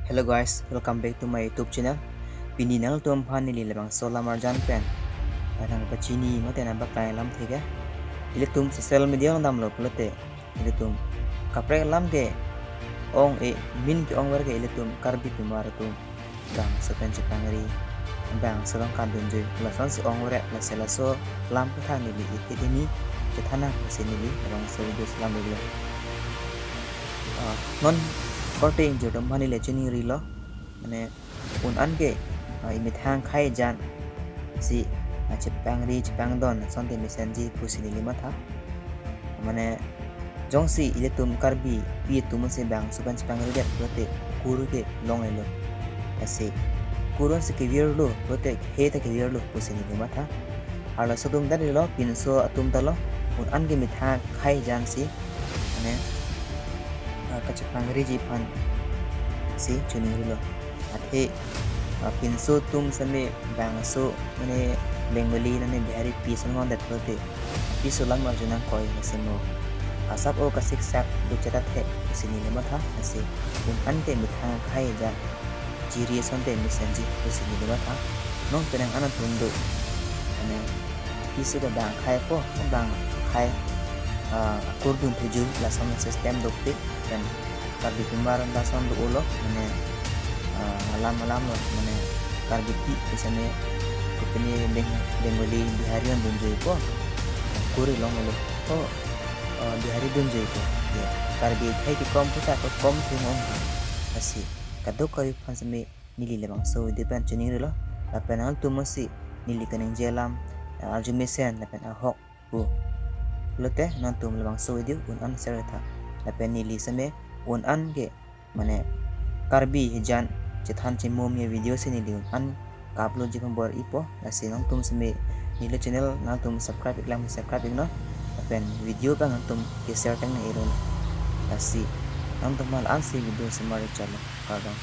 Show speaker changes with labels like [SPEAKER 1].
[SPEAKER 1] Hello guys, welcome back to my YouTube channel. Pininal tum phani li lebang sola marjan pen. Adang pachini mate na baklai lam thega. Ile tum social media ngam lo plate. Ile tum kapre lam ke ong e min ke ong warga ile tum karbi tumar tum bang sepen chipangri bang selong kandun je la son si ong wara la sela so lam patha ni li academy ke thana pasini li lebang so video lam li non korting jodom phani le chini ri lo mane un an ke imi thang khai jan si chepang ri chepang don sonte mesenji pusini lima tha mane jongsi ile tum karbi pi tum se bang suban chepang ri det prote kuru ke long elo ase kurun se ke wir lo prote he ta ke wir lo pusini lima tha ala sodum dar lo pinso atum ta lo un an ke mi thang khai jan si mane kachepang ri ji pan si chuni lo athe pinso tum same bangso mane bengali nane bihari pisan ngon dat prote piso lang marjuna koi nasemo asap o kasik sak duchata the sini le matha ase un an ke mitha khai ja jiri sonte misanji sini le matha nong tenang ana tundo ane piso da bang khai po bang khai kurdun tuju la sama system dokte dan karbi kumbaran da son do ulo mane malam-malam mane karbiti isane kupini bengali bihari an dunjoi ko kuri long lo ko bihari dunjoi ko ya karbi thai ki kom puta ko kom thumong asi kadok kari fansame nili lebang so depan chuni lo lapenal tumasi nili kaning jelam arjumesen lapen ahok bu lote non tum lebang so diu un an serta lapen nili same un an ge mane karbi hijan cethan cemom ya video sini diun an kaplo jikam bor ipo asi nang tum seme nile channel nang tum subscribe iklam subscribe no pen video ka nang tum ke share tang na iron asi nang tum mal an si video semari chalo kadang